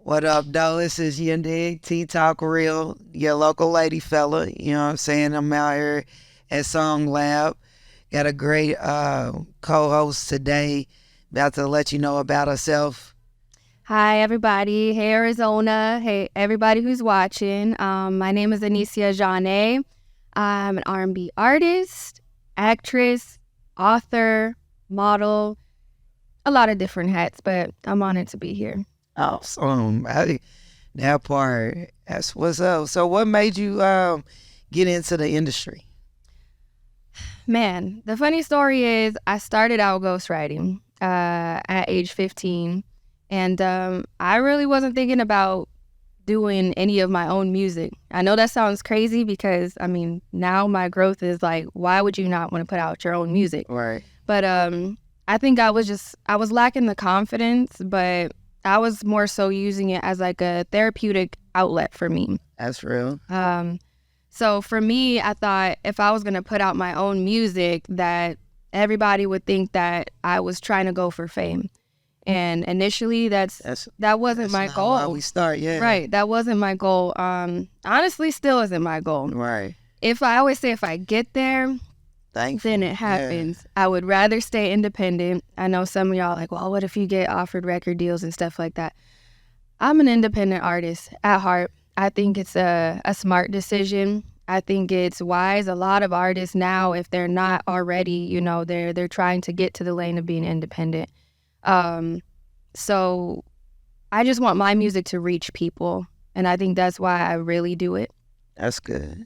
What up, though? This is your dig, T-Talk Real, your local lady fella. You know what I'm saying? I'm out here at SongLab. Got a great co-host today. About to let you know about herself. Hi, everybody. Hey, Arizona. Hey, everybody who's watching. My name is Anecia Jane. I'm an R&B artist, actress, author, model, a lot of different hats, but I'm honored to be here. Awesome. That part, that's what's up. So what made you get into the industry? Man, the funny story is I started out ghostwriting at age 15, and I really wasn't thinking about doing any of my own music. I know that sounds crazy because, I mean, now my growth is like, why would you not want to put out your own music? Right. But I think I was lacking the confidence, but I was more so using it as like a therapeutic outlet for me. That's real. So for me, I thought if I was going to put out my own music, that everybody would think that I was trying to go for fame. And initially, that wasn't my goal. How we start, yeah. Right. That wasn't my goal. Honestly, still isn't my goal. Right. I always say if I get there, then it happens. Yeah. I would rather stay independent. I know some of y'all like, well, what if you get offered record deals and stuff like that? I'm an independent artist at heart. I think it's a smart decision. I think it's wise. A lot of artists now, if they're not already, they're trying to get to the lane of being independent. So I just want my music to reach people. And I think that's why I really do it. That's good.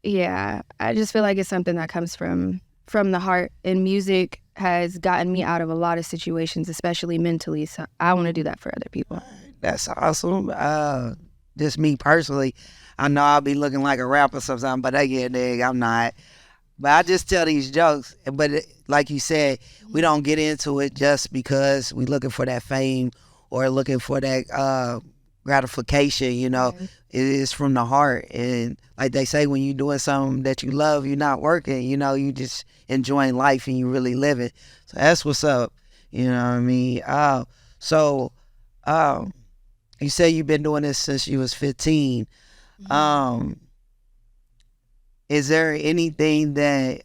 Yeah, I just feel like it's something that comes from the heart, and music has gotten me out of a lot of situations, especially mentally. So I want to do that for other people. That's awesome. Just me personally, I know I'll be looking like a rapper sometimes, but I'm not. But I just tell these jokes. But like you said, we don't get into it just because we looking for that fame or looking for that gratification, Right. It is from the heart. And like they say, when you're doing something that you love, you're not working, you just enjoying life and you really live it. So that's what's up, you know what I mean? You say you've been doing this since you was 15. Mm-hmm. Is there anything that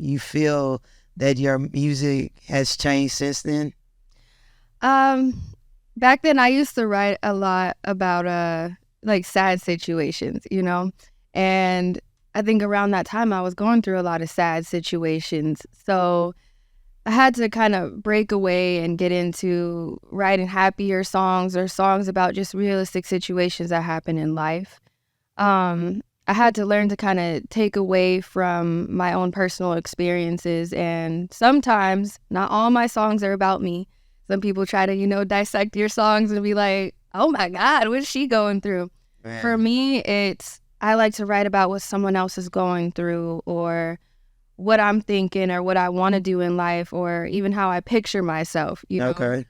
you feel that your music has changed since then? Back then I used to write a lot about like sad situations, and I think around that time I was going through a lot of sad situations. So I had to kind of break away and get into writing happier songs or songs about just realistic situations that happen in life. I had to learn to kind of take away from my own personal experiences, and sometimes not all my songs are about me. Some people try to, dissect your songs and be like, oh my God, what is she going through? Man. For me, I like to write about what someone else is going through, or what I'm thinking, or what I want to do in life, or even how I picture myself, Okay.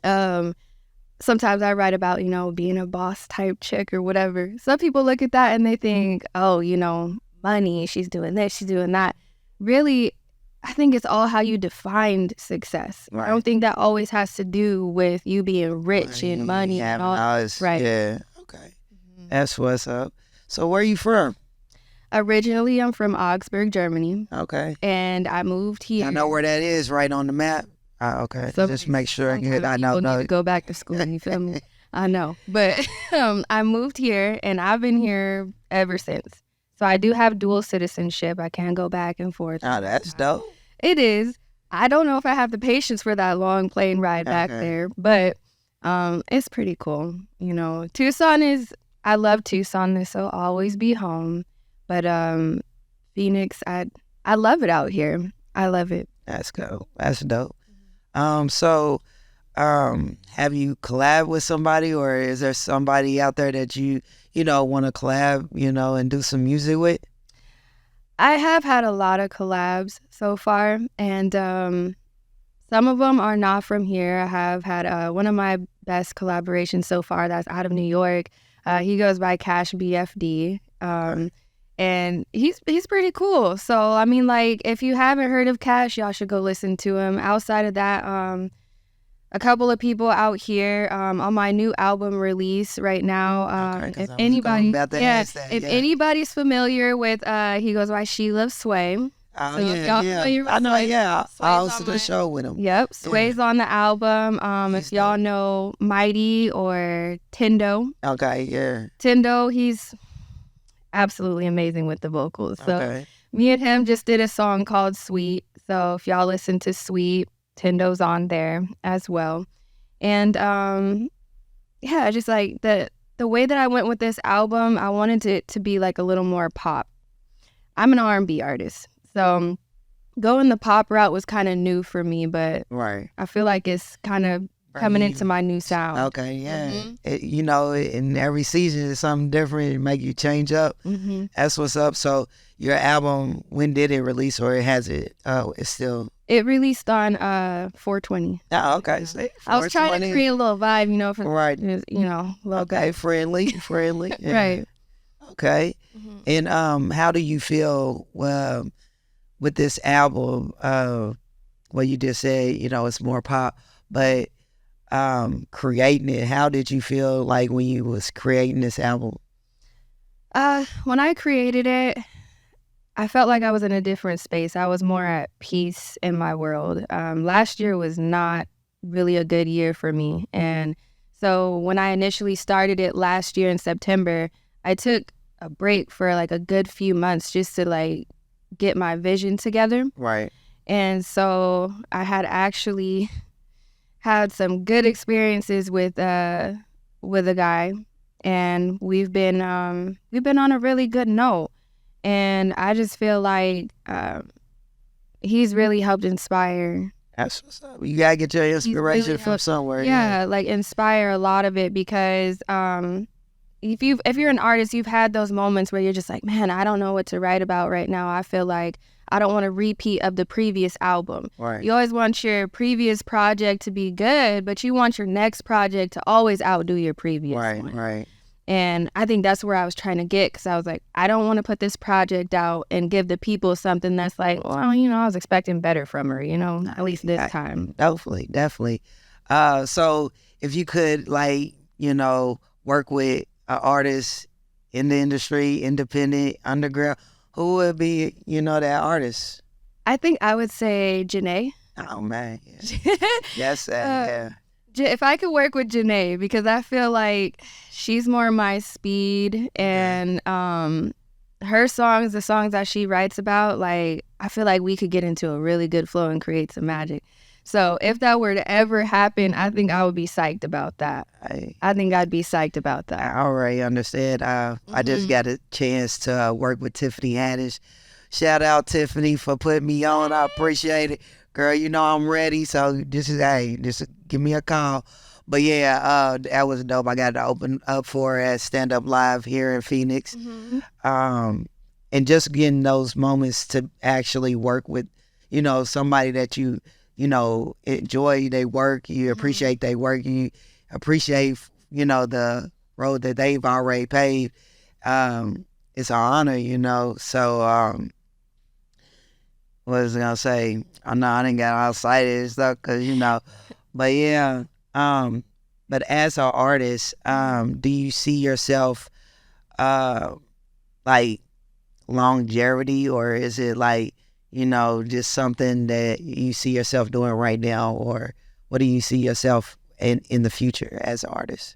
Sometimes I write about, being a boss type chick or whatever. Some people look at that and they think, oh, money, she's doing this, she's doing that. Really, I think it's all how you defined success. Right. I don't think that always has to do with you being rich and money and all. Right. Yeah. Okay. Mm-hmm. That's what's up. So where are you from? Originally, I'm from Augsburg, Germany. Okay. And I moved here. I know where that is, right on the map. Okay. So just make sure I know. Need to go back to school. You feel me? I know. But I moved here, and I've been here ever since. So I do have dual citizenship. I can go back and forth. Oh, that's dope. It is. I don't know if I have the patience for that long plane ride back there, but it's pretty cool. Tucson I love Tucson. This will always be home. But Phoenix, I love it out here. I love it. That's cool. That's dope. So have you collabed with somebody, or is there somebody out there that you want to collab, and do some music with? I have had a lot of collabs so far, and some of them are not from here. I have had one of my best collaborations so far that's out of New York. He goes by Cash BFD. And he's pretty cool. So, I mean, like, if you haven't heard of Cash, y'all should go listen to him. Outside of that, a couple of people out here on my new album release right now. Okay, 'cause If I was anybody, about to ask that, if yeah. anybody's familiar with, he goes by She Loves Sway. Oh, So if y'all familiar with I know, Sway, yeah. Sway's I on hosted my- a show with him. Yep, Sway's on the album. If y'all know Mighty or Tendo, Okay, yeah. Tendo, he's absolutely amazing with the vocals. So Okay. me and him just did a song called Sweet. So if y'all listen to Sweet, Tendo's on there as well. And yeah, just like the way that I went with this album, I wanted it to be like a little more pop. I'm an R&B artist, so going the pop route was kind of new for me, but Right. I feel like it's kind of coming into my new sound. Okay, yeah. You know, in every season it's something different. It make you change up. That's what's up. So your album, when did it release, or has it? It's still. It released on 420. Oh, okay. See, I was trying to create a little vibe, you know, for right. you know, a little Okay, friendly. Yeah. right. Okay. And how do you feel with this album? Well, you just said, you know, it's more pop, but creating it, how did you feel like when you was creating this album? When I created it, I felt like I was in a different space. I was more at peace in my world. Last year was not really a good year for me. And so when I initially started it last year in September, I took a break for like a good few months just to like get my vision together. Right. And so I had actually had some good experiences with a guy, and we've been on a really good note. And I just feel like he's really helped inspire. That's what's up. You gotta get your inspiration from somewhere. Yeah, like inspire a lot of it, because if you're an artist, you've had those moments where you're just like, man, I don't know what to write about right now. I feel like I don't want a repeat of the previous album. Right. You always want your previous project to be good, but you want your next project to always outdo your previous one. Right. And I think that's where I was trying to get, because I was like, I don't want to put this project out and give the people something that's like, well, you know, I was expecting better from her, you know, at least this time. Definitely. So if you could, like, you know, work with an artist in the industry, independent, underground, who would be, you know, that artist? I think I would say Janae. Oh, man. Yeah. Yes, yeah. If I could work with Janae, because I feel like she's more my speed, and her songs, the songs that she writes about, like, I feel like we could get into a really good flow and create some magic. So if that were to ever happen, I think I would be psyched about that. I think I'd be psyched about that. I already understand. I just got a chance to work with Tiffany Haddish. Shout out Tiffany for putting me on. I appreciate it. Girl, you know I'm ready, so just give me a call. But yeah, that was dope. I got to open up for her at Stand Up Live here in Phoenix. And just getting those moments to actually work with, you know, somebody that you know, enjoy their work, you appreciate their work, you appreciate, you know, the road that they've already paved. It's an honor, you know. So, what was I gonna say? I know I didn't get all excited and stuff, cause you know, but yeah. But as an artist, do you see yourself, like longevity, or is it like, you know, just something that you see yourself doing right now, or what do you see yourself in the future as an artist?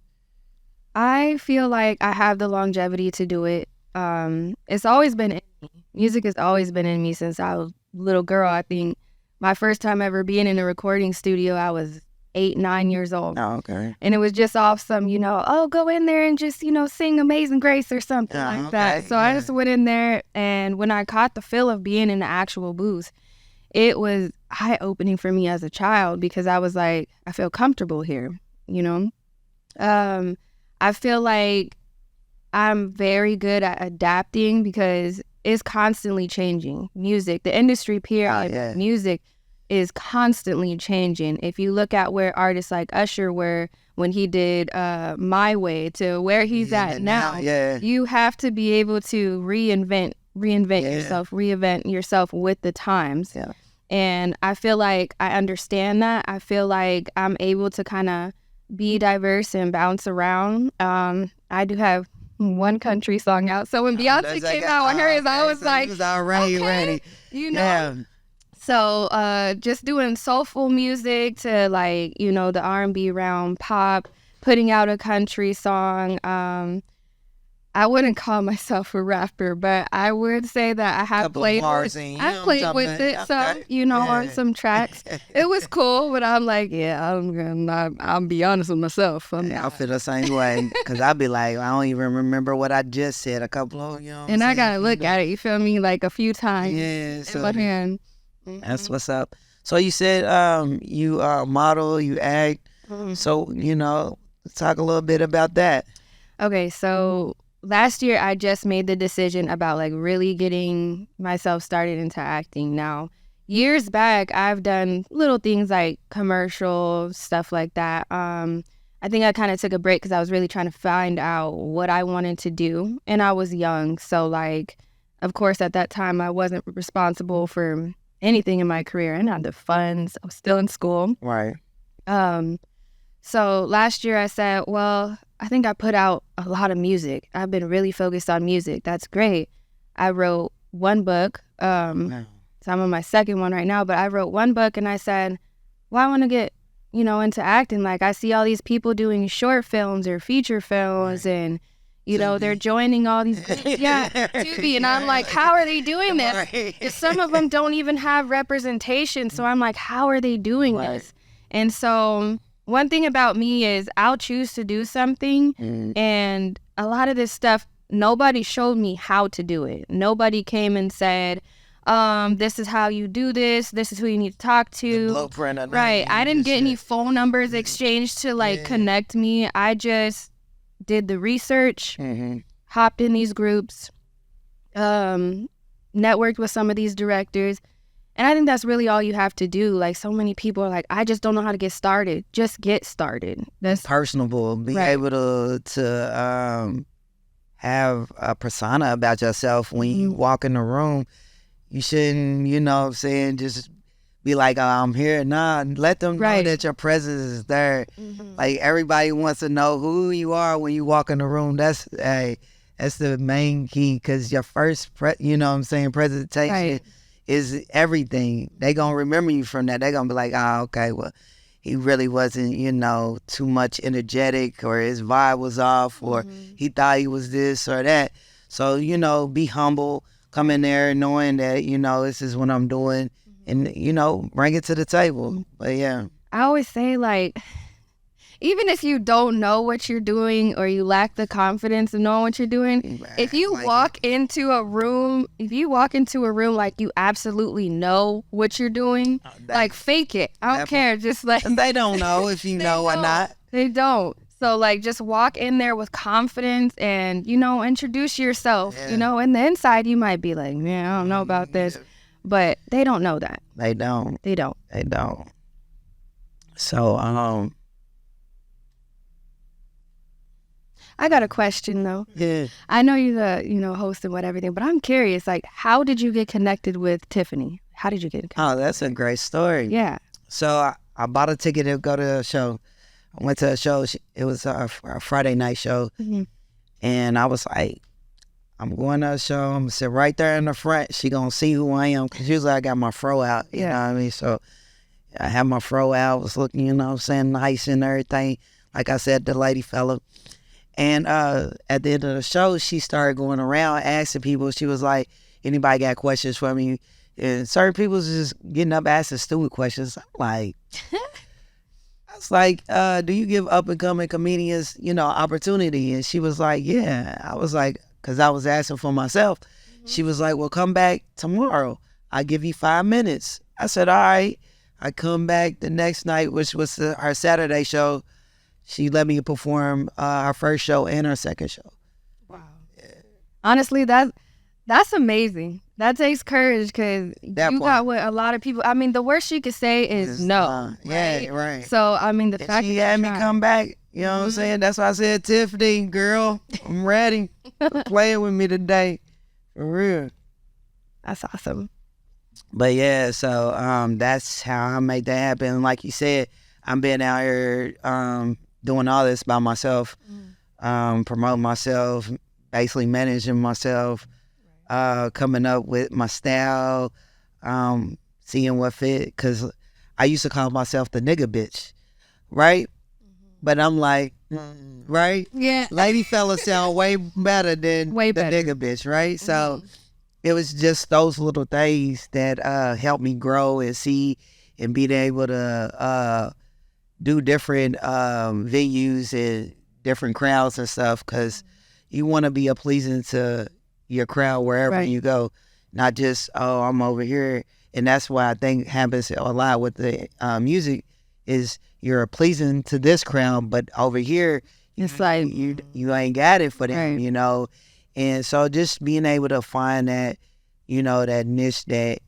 I feel like I have the longevity to do it. It's always been in me. Music has always been in me since I was a little girl. I think my first time ever being in a recording studio, I was 8-9 years old. Oh, okay. And it was just off some, you know, oh, go in there and just, you know, sing Amazing Grace or something like that. So I just went in there, and when I caught the feel of being in the actual booth, it was eye-opening for me as a child, because I was like, I feel comfortable here, you know? I feel like I'm very good at adapting, because it's constantly changing. Music, the industry period, music is constantly changing. If you look at where artists like Usher were when he did My Way to where he's at now, you have to be able to reinvent yourself, reinvent yourself with the times. And I feel like I understand that. I feel like I'm able to kind of be diverse and bounce around. I do have one country song out. So when Beyonce came out on hers, I was like, he was already ready. you know? Yeah. So just doing soulful music to like, you know, the R&B realm, pop, putting out a country song. I wouldn't call myself a rapper, but I would say that I have played with it. So, you know, on some tracks. It was cool, but I'm like, yeah, I'll be honest with myself. I feel the same way, because I'll be like, I don't even remember what I just said a couple of, you know what And I'm I got to look at it, you feel me, like a few times. Yeah. So But then, that's what's up. So you said you model, you act. So, you know, let's talk a little bit about that. Okay, so last year I just made the decision about like really getting myself started into acting. Now, years back, I've done little things like commercial stuff like that. I think I kind of took a break because I was really trying to find out what I wanted to do, and I was young. So like, of course, at that time, I wasn't responsible for anything in my career. I didn't have the funds. I was still in school. Right. So last year I said, well, I think I put out a lot of music. I've been really focused on music. That's great. I wrote one book. So I'm on my second one right now, but I wrote one book and I said, well, I want to get, you know, into acting. Like I see all these people doing short films or feature films and, you know, they're joining all these groups. Yeah, Tubi. And I'm like, how are they doing this? Some of them don't even have representation. So I'm like, how are they doing this? And so one thing about me is I'll choose to do something, and a lot of this stuff, nobody showed me how to do it. Nobody came and said, this is how you do this. This is who you need to talk to. The blueprint of right. I didn't get any phone numbers exchanged to like connect me. I just did the research, hopped in these groups, networked with some of these directors. And I think that's really all you have to do. Like, so many people are like, I just don't know how to get started. Just get started. That's personable. Be able to have a persona about yourself when you walk in the room. You shouldn't, you know what I'm saying, just be like, oh, I'm here. Nah, let them know that your presence is there. Like, everybody wants to know who you are when you walk in the room. That's the main key, because your first, you know what I'm saying, presentation is everything. They gonna remember you from that. They gonna be like, oh, okay, well, he really wasn't, you know, too much energetic, or his vibe was off, or he thought he was this or that. So, you know, be humble, come in there knowing that, you know, this is what I'm doing, and, you know, bring it to the table. But yeah. I always say, like, even if you don't know what you're doing or you lack the confidence of knowing what you're doing, if you walk into a room like you absolutely know what you're doing, like, fake it. I don't care. Just like, they don't know if you know or not. They don't. So like, just walk in there with confidence and, you know, introduce yourself, you know, and the inside you might be like, man, I don't know about this, but they don't know that. They don't. So, I got a question though. Yeah. I know you're the, you know, host and everything, but I'm curious, like, how did you get connected with Tiffany? How did you get connected? Oh, that's a great story. Yeah. So I bought a ticket to go to a show. I went to a show. It was a Friday night show. And I was like, I'm going to a show. I'm going to sit right there in the front. She going to see who I am. Because usually I got my fro out. You know what I mean? So I had my fro out. Was looking, you know what I'm saying, nice and everything. Like I said, TheLadyFeller. And at the end of the show, she started going around asking people. She was like, anybody got questions for me? And certain people was just getting up asking stupid questions. I'm like, I was like, do you give up-and-coming comedians, you know, opportunity? And she was like, yeah. I was like, because I was asking for myself. She was like, well, come back tomorrow. I'll give you 5 minutes. I said, all right. I come back the next night, which was her Saturday show. She let me perform our first show and our second show. Wow. Yeah. Honestly, that's amazing. That takes courage, because you got what a lot of people, I mean, the worst she could say is no. Yeah, right. So, I mean, the fact she had me come back, you know what I'm saying? That's why I said, Tiffany, girl, I'm ready. Playing with me today. For real. That's awesome. But yeah, so that's how I make that happen. Like you said, I'm being out here doing all this by myself, promoting myself, basically managing myself, coming up with my style, seeing what fit. Cause I used to call myself the nigga bitch, right? But I'm like, right? Yeah. LadyFeller sound way better than Way the better. nigga bitch, right? So it was just those little things that helped me grow and see and being able to do different venues and different crowds and stuff, because you want to be a pleasing to your crowd wherever Right. you go, not just, oh, I'm over here. And that's why I think happens a lot with the music is you're pleasing to this crowd, but over here It's like, you ain't got it for them, Right. you know. And so just being able to find that, you know, that niche that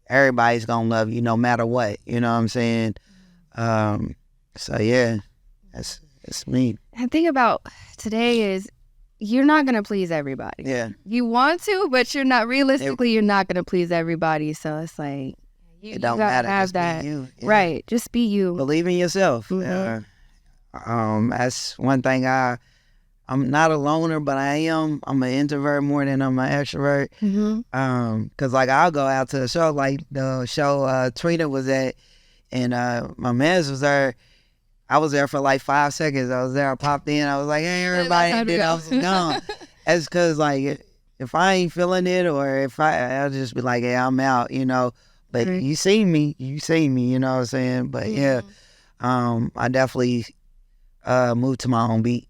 everybody's gonna love you no matter what, you know what I'm saying? So yeah, that's me. and thing about today is you're not going to please everybody. Yeah. You want to, but you're not, realistically, you're not going to please everybody. So it's like, It don't gotta matter. have Just be that. you. Yeah. Right. Just be you. Believe in yourself. Mhm. That's one thing I'm not a loner, but I am. I'm an introvert more than I'm an extrovert. Mm-hmm. Cause like I'll go out to a show like the show Trina was at, and my man's was there. I was there for like 5 seconds. I was there. I popped in. I was like, hey, everybody. And then I was gone. That's cause like if I ain't feeling it, or if I'll just be like, hey, I'm out, you know. But Right. you see me, you know what I'm saying. But yeah, I definitely move to my own beat.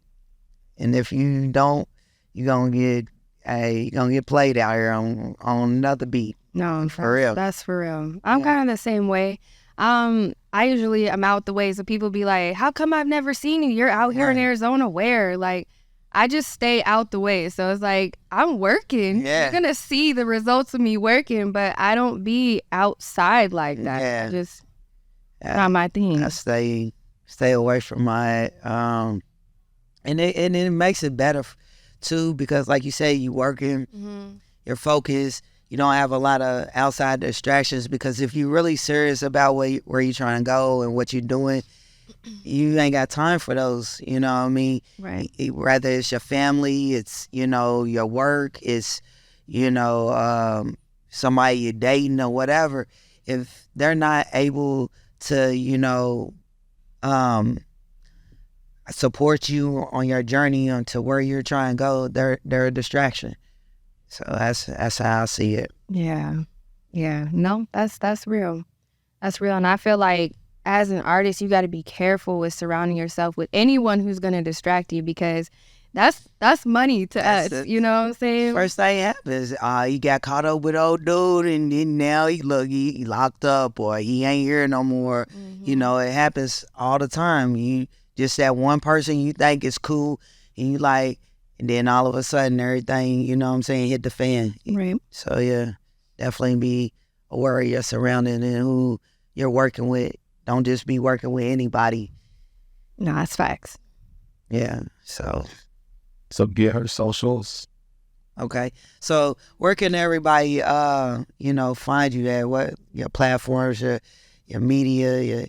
And if you don't, you're gonna get played out here on another beat. No, For real. That's for real. I'm Yeah. kind of the same way. I usually am out the way, so people be like, "How come I've never seen you? You're out here in Right. Arizona where?" Like, I just stay out the way. So it's like I'm working. Yeah. You're gonna see the results of me working, but I don't be outside like that. Yeah. Just Yeah. not my thing. I stay away from my and it makes it better too, because like you say, you working, you're focused, you don't have a lot of outside distractions, because if you're really serious about where you're trying to go and what you're doing, you ain't got time for those, you know what I mean? Right. Whether it's your family, it's, you know, your work, it's, you know, somebody you're dating or whatever, if they're not able to, you know, support you on your journey onto where you're trying to go, they're a distraction. So that's how I see it. Yeah. Yeah. No, that's real. That's real. And I feel like as an artist, you got to be careful with surrounding yourself with anyone who's going to distract you, because that's money to That's us. it. You know what I'm saying? First thing happens, he got caught up with old dude, and then now he locked up, or he ain't here no more. You know, it happens all the time. You just that one person you think is cool, and you like, and then all of a sudden everything, you know what I'm saying, hit the fan. Right. So yeah, definitely be aware of your surrounding and who you're working with. Don't just be working with anybody. No, that's facts. Yeah. So get her socials. okay. So where can everybody you know, find you at? What your platforms, your media,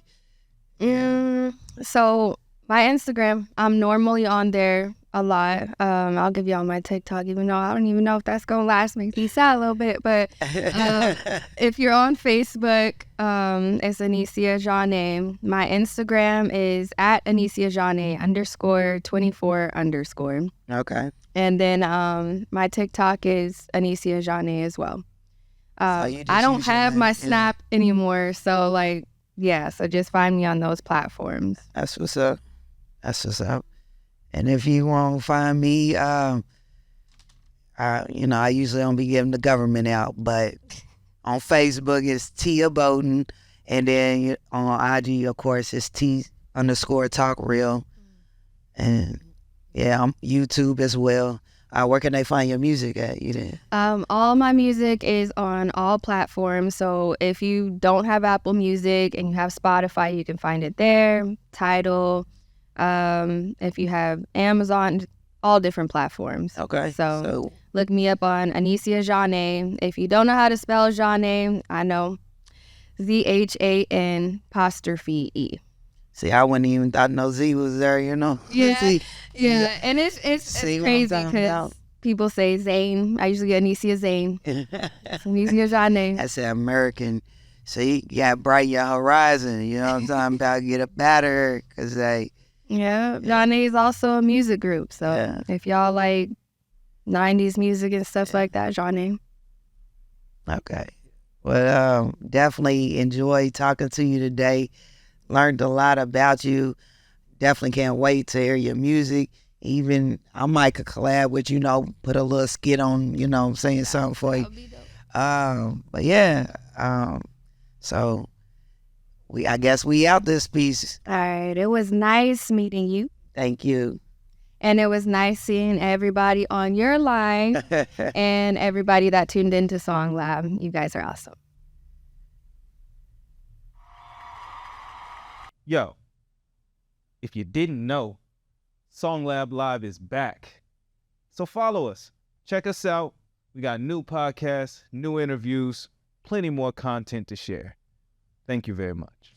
your So my Instagram, I'm normally on there a lot. I'll give y'all my TikTok, even though I don't even know if that's gonna last. Makes me sad a little bit, but if you're on Facebook, it's Anecia Jane. My Instagram is at Anecia Jane _24_. Okay. And then my TikTok is Anecia Jane as well. So you just I don't use your have name, my yeah. Snap anymore, so like, yeah, so just find me on those platforms. That's what's up. That's what's up. And if you want to find me, you know, I usually don't be giving the government out, but on Facebook it's Tia Bowden, and then on IG, of course, it's T_talk_real, and yeah, I'm YouTube as well. Where can they find your music at? You did. All my music is on all platforms. So if you don't have Apple Music and you have Spotify, you can find it there. Tidal. If you have Amazon, all different platforms. Okay. So Look me up on Anecia Jane. If you don't know how to spell Jane, I know. ZHAN''E. See, I wouldn't even thought no Z was there, you know. Yeah, See, yeah. And it's See what I'm crazy talking because about? people say Zane. I usually get Anecia Zane. Anecia Jane. That's an American. See, you got to brighten your horizon. You know what I'm talking about? Get up better because they. Yeah, Jane is also a music group. So Yeah. if y'all like 90s music and stuff like that, Jane. Okay. Well, definitely enjoyed talking to you today. Learned a lot about you. Definitely can't wait to hear your music. Even I might could collab with you, know, put a little skit on, you know, saying something for you. But yeah, so I guess we out this piece. All right. It was nice meeting you. Thank you. And it was nice seeing everybody on your line and everybody that tuned into SongLab. You guys are awesome. Yo, if you didn't know, SongLab Live is back. So follow us. Check us out. We got new podcasts, new interviews, plenty more content to share. Thank you very much.